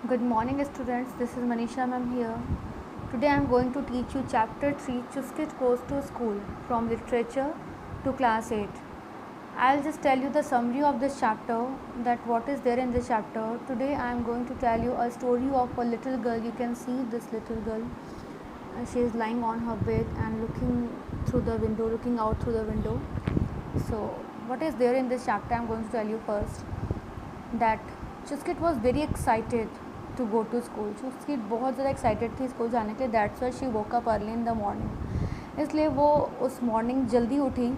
Good morning students, this is Manisha ma'am here. Today I am going to teach you chapter 3 Chuskit Goes to School from literature to class 8. I'll just tell you the summary of this chapter, that what is there in this chapter. Today I am going to tell you a story of a little girl. You can see this little girl. She is lying on her bed and looking out through the window. So what is there in this chapter? I am going to tell you first that Chuskit was very excited to go to school. Chuskit बहुत ज़्यादा excited थी school जाने के लिए. That's why she woke up early in the morning. इसलिए वो उस morning जल्दी उठी.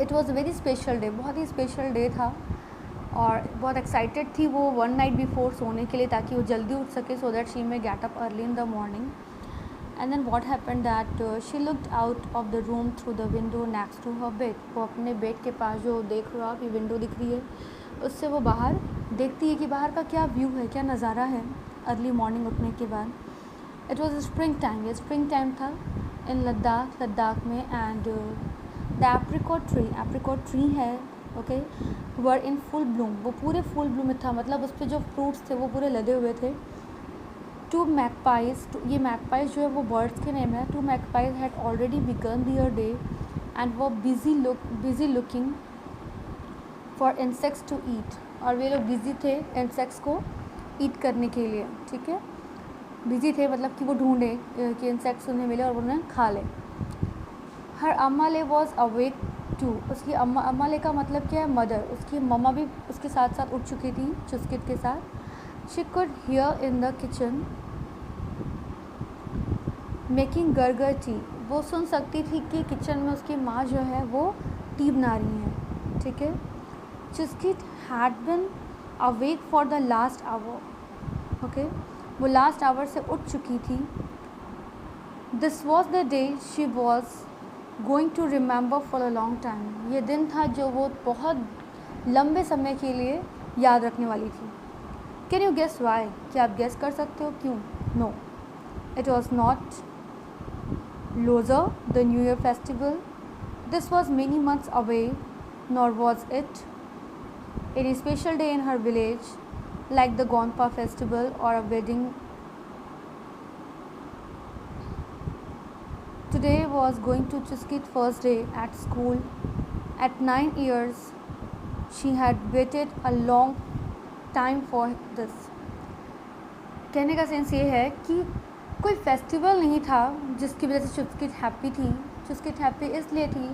It was a very special day, बहुत ही स्पेशल डे था और बहुत एक्साइटेड थी वो वन नाइट बिफोर सोने के लिए, ताकि वो जल्दी उठ सके so that she may get up early in the morning. And then what happened that she looked out of the room through the window next to her bed. वो अपने बेड के पास जो देख रहा है, विंडो दिख रही है, उससे वो बाहर देखती है कि बाहर का क्या व्यू है, क्या नज़ारा है अर्ली मॉर्निंग उठने के बाद. It was spring time. ये स्प्रिंग टाइम था इन लद्दाख में. एंड द एप्रिकॉट ट्री है, okay, were in full Bloom. वो पूरे फुल ब्लूम में था, मतलब उस पर जो फ्रूट्स थे वो पूरे लदे हुए थे. टू मैकपाइज, ये मैकपाइज जो है वो बर्ड्स के नेम है. Two magpies had already begun their day and were busy looking for insects to eat. और वे लोग बिज़ी थे इंसेक्ट्स को ईट करने के लिए. ठीक है, बिज़ी थे मतलब कि वो ढूंढे कि इंसेक्ट्स उन्हें मिले और उन्हें खा ले. हर अम्माले वॉज अवेक टू. उसकी अम्माले का मतलब क्या है, मदर. उसकी मम्मा भी उसके साथ साथ उठ चुकी थी चुस्किट के साथ. She could hear in the kitchen making gurgur tea. वो सुन सकती थी कि किचन में उसकी माँ जो है वो टी बना रही हैं. ठीक है. Chuskit had been awake for the last hour. Okay, वो लास्ट आवर से उठ चुकी थी. This was the day she was going to remember for a long time. ये दिन था जो वो बहुत लंबे समय के लिए याद रखने वाली थी. Can you guess why? क्या आप guess कर सकते हो क्यों? No, it was not Losar, the New Year festival. This was many months away, nor was it any special day in her village like the Gonpa festival or a wedding. Today was going to Chuskit's first day at school. At 9 years, she had waited a long time for this. कहने का sense ये है कि कोई festival नहीं था जिसकी वजह से चुस्किट हैप्पी थी. चुस्किट हैप्पी इसलिए थी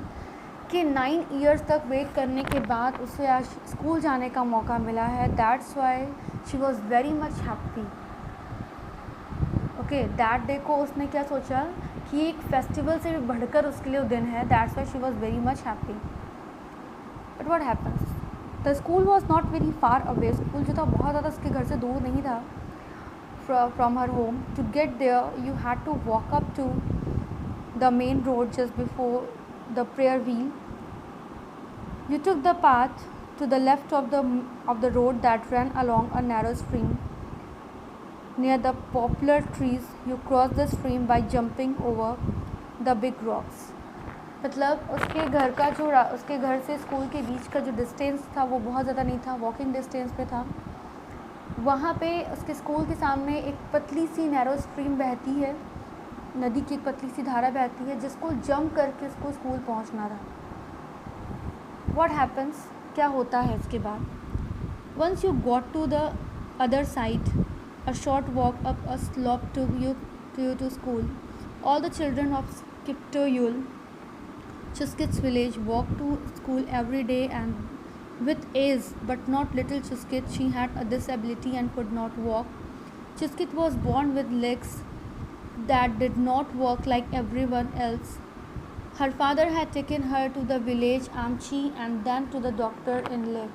कि 9 इयर्स तक वेट करने के बाद उसे आज स्कूल जाने का मौका मिला है. That's why she was very much happy. Okay, that day को उसने क्या सोचा कि एक फेस्टिवल से भी बढ़कर उसके लिए वो दिन है. That's why she was very much happy. But what happens, the school was not very far away. School जो था बहुत ज़्यादा उसके घर से दूर नहीं था from her home. To get there you had to walk up to the main road just before the prayer wheel. You took the path to the left of the road that ran along a narrow stream. Near the poplar trees, you crossed the stream by jumping over the big rocks. मतलब उसके घर से school के बीच का जो distance था वो बहुत ज़्यादा नहीं था, वॉकिंग डिस्टेंस पे था. वहाँ पे उसके स्कूल के सामने एक पतली सी नैरो स्ट्रीम बहती है, नदी की एक पतली सी धारा बहती है जिसको जंप करके उसको स्कूल पहुंचना था. व्हाट हैपन्स, क्या होता है इसके बाद. Once you got to the other side, a short walk up a slope to school. All the children of Skiptoyul, Chuskit's village, walk to school every day, and with ease. But not little Chuskit. She had a disability and could not walk. Chuskit was born with legs that did not work like everyone else. Her father had taken her to the village Amchi and then to the doctor in Leh.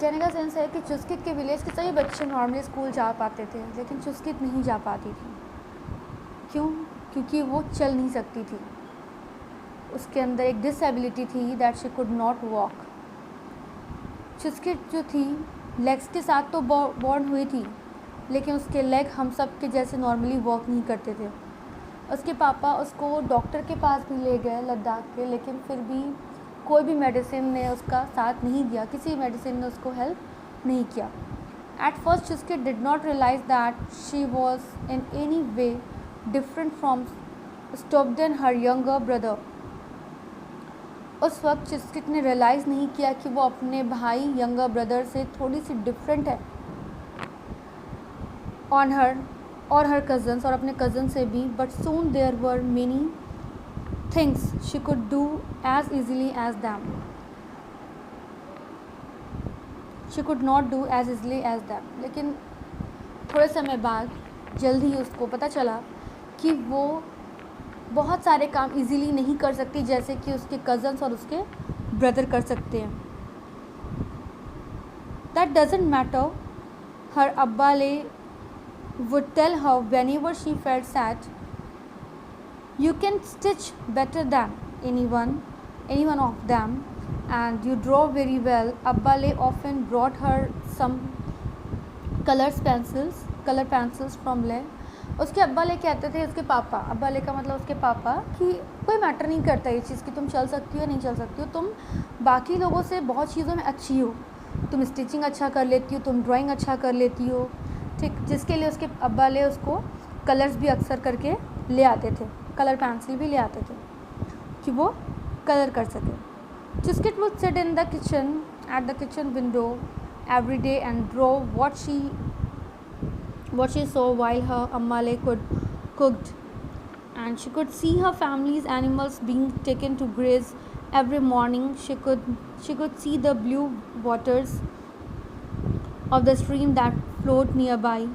कहने का sense है कि चुस्किट के village के सभी बच्चे normally school जा पाते थे, लेकिन चुस्किट नहीं जा पाती थी. क्यों? क्योंकि वो चल नहीं सकती थी. उसके अंदर एक डिसेबिलिटी थी, that she could not walk. Chuskit जो थी लेग्स के साथ तो बॉर्न हुई थी, लेकिन उसके लेग हम सब के जैसे नॉर्मली वॉक नहीं करते थे. उसके पापा उसको डॉक्टर के पास भी ले गए लद्दाख के, लेकिन फिर भी कोई भी मेडिसिन ने उसका साथ नहीं दिया, किसी मेडिसिन ने उसको हेल्प नहीं किया. At first, Chuskit did not realize that she was in any way different from Stubden, her younger brother. उस वक्त चिस्किट ने रियलाइज़ नहीं किया कि वो अपने भाई यंगर ब्रदर से थोड़ी सी डिफरेंट है ऑन हर और हर कज़न्स और अपने कज़न से भी. But soon there were many things she could do as easily as them. She could not do as easily as them. लेकिन थोड़े समय बाद जल्द ही उसको पता चला कि वो बहुत सारे काम इजीली नहीं कर सकती जैसे कि उसके कज़न्स और उसके ब्रदर कर सकते हैं. दैट डजेंट मैटर, हर अब्बा ले would tell her whenever she felt sad, you can stitch better than anyone of them and you draw very well. Abba le often brought her some color pencils from ले. उसके अब्बा ले कहते थे उसके पापा, अब्बा ले का मतलब उसके पापा, कि कोई मैटर नहीं करता ये चीज़ कि तुम चल सकती हो नहीं चल सकती हो, तुम बाकी लोगों से बहुत चीज़ों में अच्छी हो, तुम स्टिचिंग अच्छा कर लेती हो, तुम ड्राइंग अच्छा कर लेती हो, ठीक. जिसके लिए उसके अब्बा ले उसको कलर्स भी अक्सर करके ले आते थे, कलर पेंसिल भी ले आते थे कि वो कलर कर सके. Chuskit would sit in the kitchen at the kitchen window every day and draw what she saw while her Ammale cooked, and she could see her family's animals being taken to graze every morning. She could see the blue waters of the stream that flowed nearby,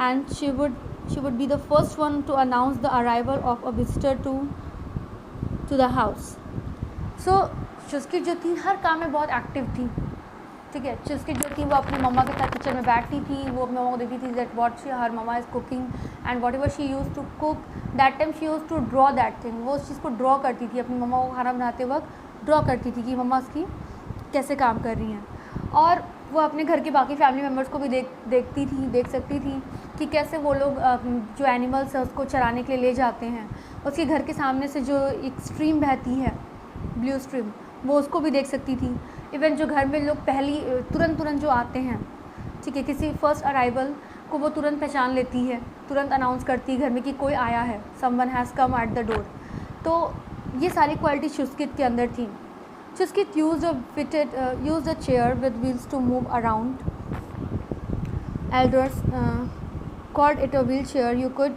and she would be the first one to announce the arrival of a visitor to the house. So चुस्किट जो थी हर काम में बहुत active थी, ठीक है. चुस्किट जो थी वो अपनी मम्मा के साथ किचन में बैठती थी, वो अपनी मम्मा को देखती थी दैट वॉट हर मम्मा is cooking and whatever she use to cook that time she use to draw that thing. वो उस चीज़ को ड्रॉ करती थी, अपनी मम्मा को खाना बनाते वक्त ड्रॉ करती थी कि मम्मा उसकी कैसे काम कर रही हैं. और वो अपने घर के बाकी फैमिली मेम्बर्स को भी देख सकती थी कि कैसे वो लोग जो एनिमल्स है उसको चराने के लिए ले जाते हैं. उसके घर के सामने से जो एक स्ट्रीम बहती है, ब्लू स्ट्रीम, वो उसको भी देख सकती थी. इवन जो घर में लोग तुरंत जो आते हैं, ठीक है, किसी फर्स्ट अराइवल को वो तुरंत पहचान लेती है, तुरंत अनाउंस करती है घर में कि कोई आया है, someone has come at the door. तो ये सारी क्वालिटी चुस्किट के अंदर थी. चुस्किट used a chair with wheels to move around. Elders called it a wheelchair. You could